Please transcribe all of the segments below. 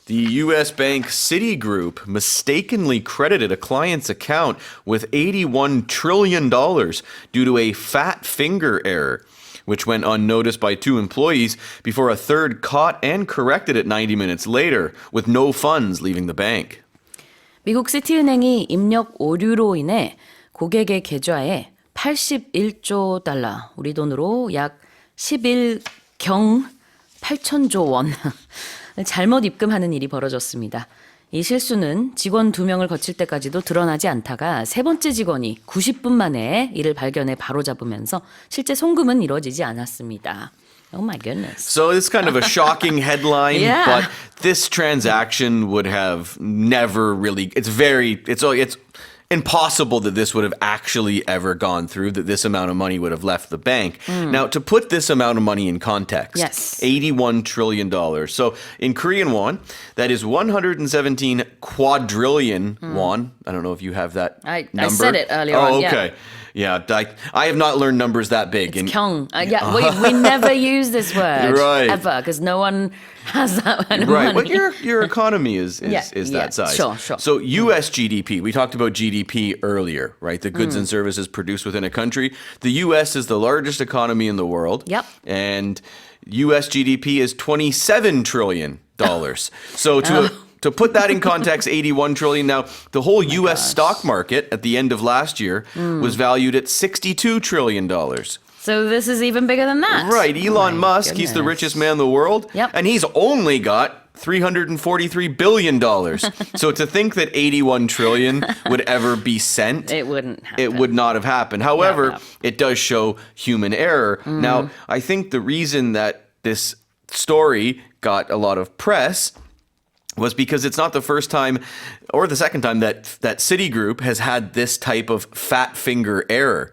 The U.S. bank Citigroup mistakenly credited a client's account with $81 trillion due to a fat finger error, which went unnoticed by two employees before a third caught and corrected it 90 minutes later, with no funds leaving the bank. 미국 씨티은행이 입력 오류로 인해 고객의 계좌에 81조 달러, 우리 돈으로 약 11경 8천조 원 잘못 입금하는 일이 벌어졌습니다. 이 실수는 직원 2명을 거칠 때까지도 드러나지 않다가 세 번째 직원이 90분 만에 이를 발견해 바로잡으면서 실제 송금은 이뤄지지 않았습니다. Oh my goodness. So it's kind of a shocking headline, Yeah. but this transaction would have never really, it's impossible that this would have actually ever gone through, that this amount of money would have left the bank. Now, to put this amount of money in context, Yes. $81 trillion. So in Korean won, that is 117 quadrillion won. I don't know if you have that I number. said it earlier on, yeah. okay. Yeah, I have not learned numbers that big. It's 경. We never use this word Right. ever because no one has that kind of Right, money. but your economy is Yeah, that size. sure. So U.S. GDP, we talked about GDP earlier, right? The goods and services produced within a country. The U.S. is the largest economy in the world. Yep. And U.S. GDP is $27 trillion. So to put that in context, 81 trillion. Now, the whole U.S. stock market at the end of last year was valued at $62 trillion. So this is even bigger than that. Right, Elon My Musk, he's the goodness. richest man in the world, Yep. and he's only got $343 billion. So to think that 81 trillion would ever be sent, It wouldn't happen. it would not have happened. However, No. it does show human error. Now, I think the reason that this story got a lot of press was because it's not the first time or the second time that Citigroup has had this type of fat finger error.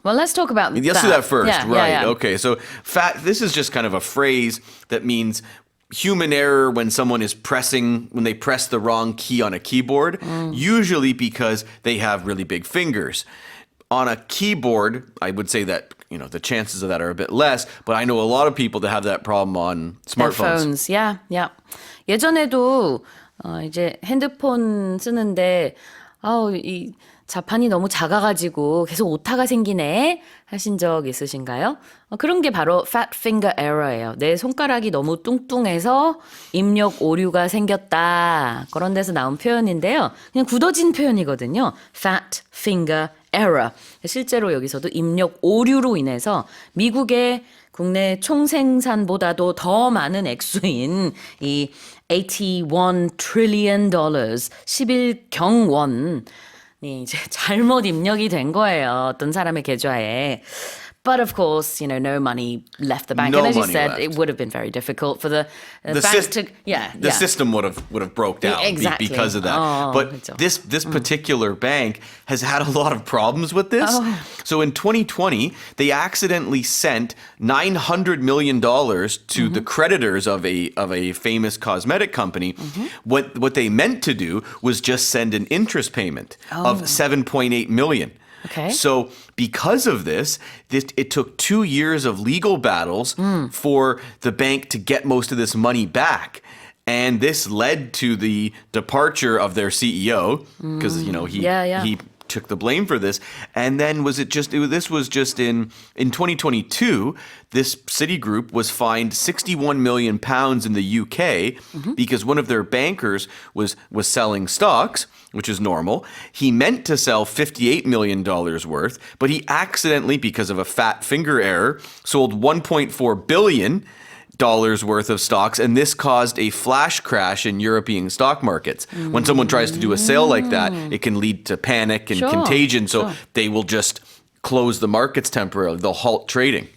Well, let's talk about that. Let's do that first. Yeah, right. yeah. Okay. So this is just kind of a phrase that means human error when they press the wrong key on a keyboard, usually because they have really big fingers. On a keyboard, I would say that, the chances of that are a bit less, but I know a lot of people that have that problem on smartphones. Phones. Yeah, yeah. 예전에도 이제 핸드폰 쓰는데 이 자판이 너무 작아가지고 계속 오타가 생기네 하신 적 있으신가요? 그런 게 바로 fat finger error예요. 내 손가락이 너무 뚱뚱해서 입력 오류가 생겼다. 그런 데서 나온 표현인데요. 그냥 굳어진 표현이거든요. fat finger error. 실제로 여기서도 입력 오류로 인해서 미국의 국내 총생산보다도 더 많은 액수인 이 $81 trillion, 11경 원이 이제 잘못 입력이 된 거예요. 어떤 사람의 계좌에. But of course, no money left the bank. No and as you money said, left. it would have been very difficult for the bank to... The system would have broke down Exactly. because of that. But 그렇죠. this particular bank has had a lot of problems with this. So in 2020, they accidentally sent $900 million to the creditors of a famous cosmetic company. What they meant to do was just send an interest payment of $7.8 million. Okay. So because of this, it took 2 years of legal battles for the bank to get most of this money back. And this led to the departure of their CEO because, he took the blame for this. And then this was just in 2022, this Citigroup was fined 61 million pounds in the UK because one of their bankers was selling stocks, which is normal. He meant to sell $58 million worth, but he accidentally, because of a fat finger error, sold $1.4 billion worth of stocks, and this caused a flash crash in European stock markets. When someone tries to do a sale like that, it can lead to panic and contagion, so they will just close the markets temporarily. They'll halt trading.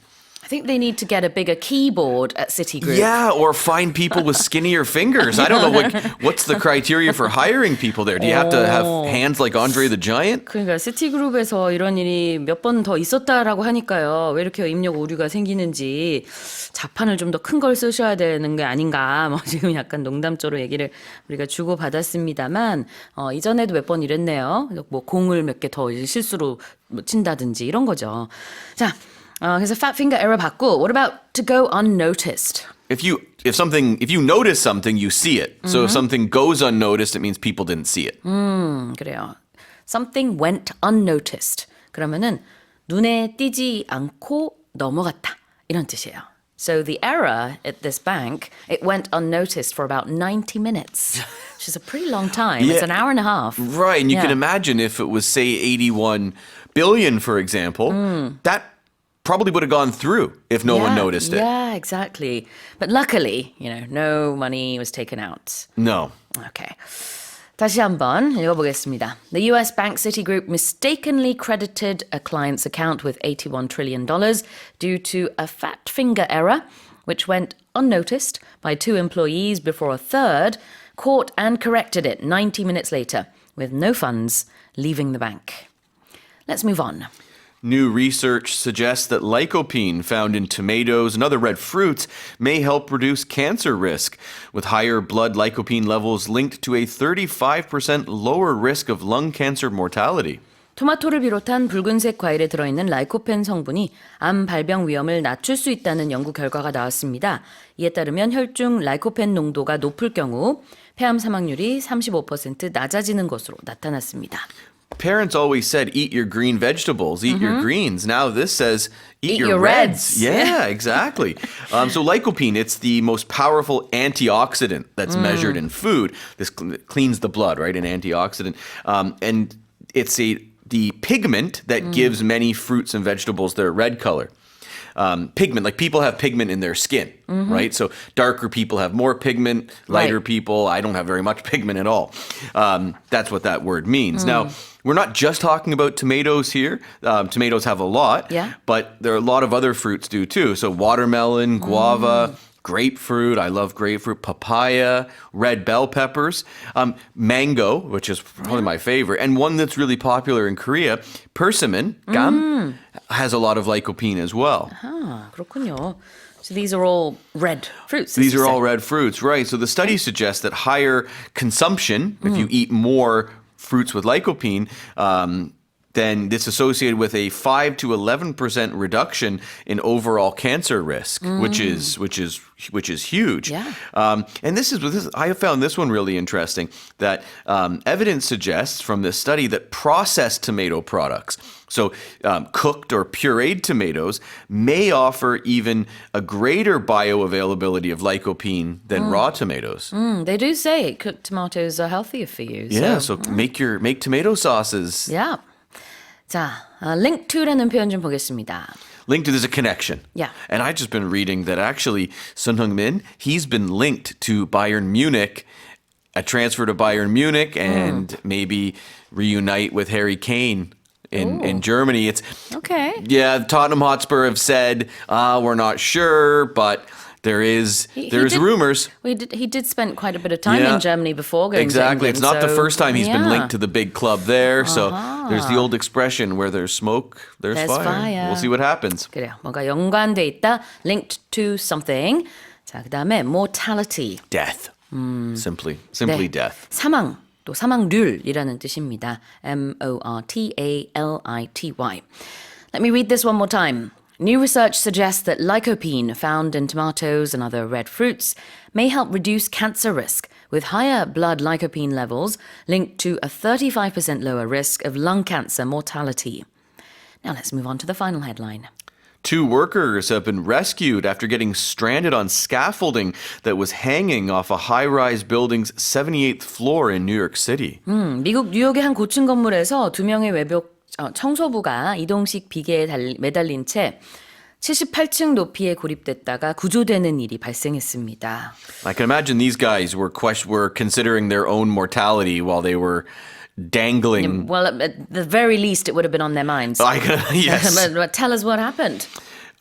I think they need to get a bigger keyboard at Citigroup. Yeah, or find people with skinnier fingers. I don't know what's the criteria for hiring people there. Do you have to have hands like Andre the Giant? 그러니까 시티그룹에서 이런 일이 몇 번 더 있었다라고 하니까요. 왜 이렇게 입력 오류가 생기는지 자판을 좀 더 큰 걸 쓰셔야 되는 게 아닌가. 지금 약간 농담조로 얘기를 우리가 주고 받았습니다만 이전에도 몇 번 이랬네요. 공을 몇 개 더 실수로 친다든지 이런 거죠. 자. 그래서 fat finger error 받고 what about to go unnoticed? If you notice something, you see it. So if something goes unnoticed, it means people didn't see it. 그래요. Something went unnoticed. 그러면은 눈에 띄지 않고 넘어갔다. 이런 뜻이에요. So the error at this bank, it went unnoticed for about 90 minutes, which is a pretty long time. Yeah. It's an hour and a half. Right, and you can imagine if it was, say, 81 billion, for example, that probably would have gone through if no one noticed it. Yeah, exactly. But luckily, no money was taken out. No. Okay. 다시 한번 읽어보겠습니다. The US bank Citigroup mistakenly credited a client's account with $81 trillion due to a fat finger error, which went unnoticed by two employees before a third caught and corrected it 90 minutes later, with no funds leaving the bank. Let's move on. New research suggests that lycopene found in tomatoes and other red fruits may help reduce cancer risk, with higher blood lycopene levels linked to a 35% lower risk of lung cancer mortality. 토마토를 비롯한 붉은색 과일에 들어있는 라이코펜 성분이 암 발병 위험을 낮출 수 있다는 연구 결과가 나왔습니다. 이에 따르면 혈중 라이코펜 농도가 높을 경우 폐암 사망률이 35% 낮아지는 것으로 나타났습니다. Parents always said, eat your green vegetables, eat your greens. Now this says, eat your reds. Yeah, exactly. So lycopene, it's the most powerful antioxidant that's measured in food. This cleans the blood, right? An antioxidant. And it's the pigment that gives many fruits and vegetables their red color. Pigment, like people have pigment in their skin, right? So darker people have more pigment, lighter people, I don't have very much pigment at all. That's what that word means. Now, we're not just talking about tomatoes here. Tomatoes have a lot, but there are a lot of other fruits do too. So watermelon, guava, grapefruit, I love grapefruit, papaya, red bell peppers, mango, which is probably my favorite, and one that's really popular in Korea, persimmon, gam, has a lot of lycopene as well. 아, 그렇군요. So these are all red fruits. These are all red fruits, right. So the study suggests that higher consumption, if you eat more fruits with lycopene, then it's associated with a 5 to 11% reduction in overall cancer risk, which is huge. Yeah. And this I found this one really interesting. That evidence suggests from this study that processed tomato products, so cooked or pureed tomatoes, may offer even a greater bioavailability of lycopene than raw tomatoes. They do say cooked tomatoes are healthier for you. Yeah, so make tomato sauces. Yeah. 자, link to라는 표현 좀 보겠습니다. Linked to, there's a connection. Yeah. And I've just been reading that actually Son Heung-min, he's been linked to Bayern Munich, a transfer to Bayern Munich, and maybe reunite with Harry Kane in Germany. It's Okay. Yeah, Tottenham Hotspur have said, we're not sure, but there's rumors. He did spend quite a bit of time in Germany before going Exactly. to England. It's not the first time he's been yeah. linked to the big club there. So there's the old expression, where there's smoke, there's fire. We'll see what happens. 그래요. 뭔가 연관돼 있다. Linked to something. 자, 그다음에 mortality. Death. Simply 네. death. 사망. 또 사망률이라는 뜻입니다. mortality. Let me read this one more time. New research suggests that lycopene found in tomatoes and other red fruits may help reduce cancer risk, with higher blood lycopene levels linked to a 35% lower risk of lung cancer mortality. Now let's move on to the final headline. 2 workers have been rescued after getting stranded on scaffolding that was hanging off a high-rise building's 78th floor in New York City. 미국 뉴욕의 한 고층 건물에서 2명의 외벽 청소부가 이동식 비계에 매달린 채 78층 높이에 고립됐다가 구조되는 일이 발생했습니다. I can imagine these guys were considering their own mortality while they were dangling. Well, at the very least, it would have been on their minds. Yes. But tell us what happened.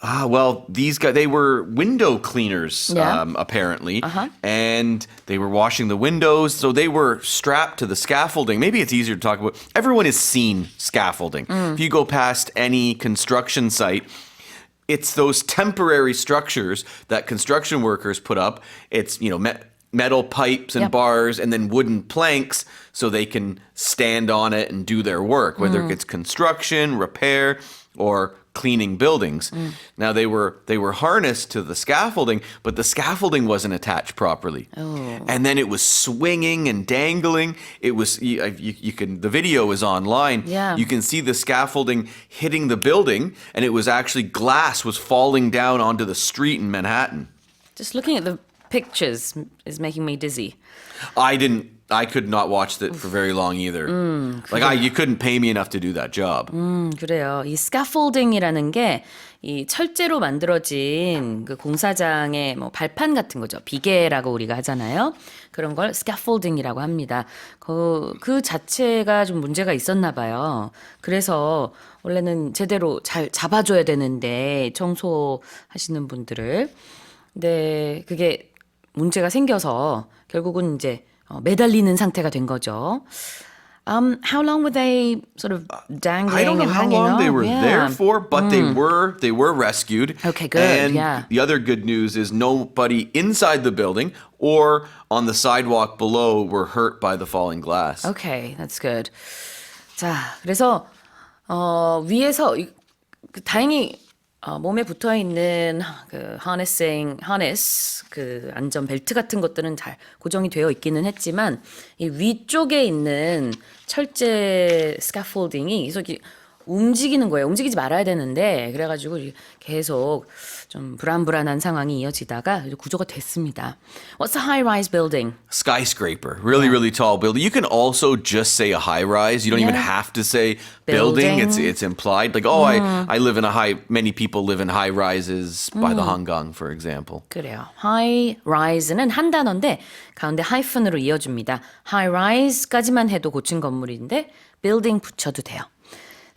Well, these guys, they were window cleaners, apparently, and they were washing the windows, so they were strapped to the scaffolding. Maybe it's easier to talk about. Everyone has seen scaffolding. If you go past any construction site, it's those temporary structures that construction workers put up. It's, metal pipes and bars and then wooden planks so they can stand on it and do their work, whether it's construction, repair, or cleaning buildings. Now they were harnessed to the scaffolding, but the scaffolding wasn't attached properly. And then it was swinging and dangling. It was you can the video is online. Yeah. You can see the scaffolding hitting the building, and it was actually glass was falling down onto the street in Manhattan. Just looking at the pictures is making me dizzy. I could not watch that for very long either. You couldn't pay me enough to do that job. 그래요. 이 스카폴딩이라는 게 이 철제로 만들어진 그 공사장의 뭐 발판 같은 거죠. 비계라고 우리가 하잖아요. 그런 걸 스카폴딩이라고 합니다. 그 자체가 좀 문제가 있었나 봐요. 그래서 원래는 제대로 잘 잡아줘야 되는데 청소하시는 분들을. 근데 그게 문제가 생겨서 결국은 이제 매달리는 상태가 된 거죠. How long were they sort of dangling I don't know and how hanging long they up? were there for, but they were rescued. Okay, good. And Yeah. the other good news is nobody inside the building or on the sidewalk below were hurt by the falling glass. Okay, that's good. 자, 그래서 위에서 다행히 몸에 붙어 있는 그 harness 그 안전 벨트 같은 것들은 잘 고정이 되어 있기는 했지만 이 위쪽에 있는 철제 스카폴딩이 계속 움직이는 거예요. 움직이지 말아야 되는데 그래가지고 계속 좀 불안불안한 상황이 이어지다가 구조가 됐습니다. What's a high-rise building? Skyscraper, really tall building. You can also just say a high rise. You don't even have to say building. It's implied. Like, I live in many people live in high rises by the Hangang, for example. 그래요. high-rise는 한 단어인데 가운데 하이픈으로 이어줍니다. high-rise까지만 해도 고층 건물인데 building 붙여도 돼요.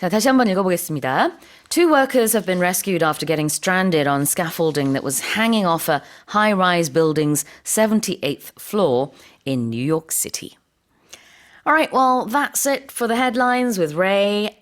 자, 다시 한번 읽어보겠습니다. Two workers have been rescued after getting stranded on scaffolding that was hanging off a high-rise building's 78th floor in New York City. All right, well, that's it for the headlines with Ray.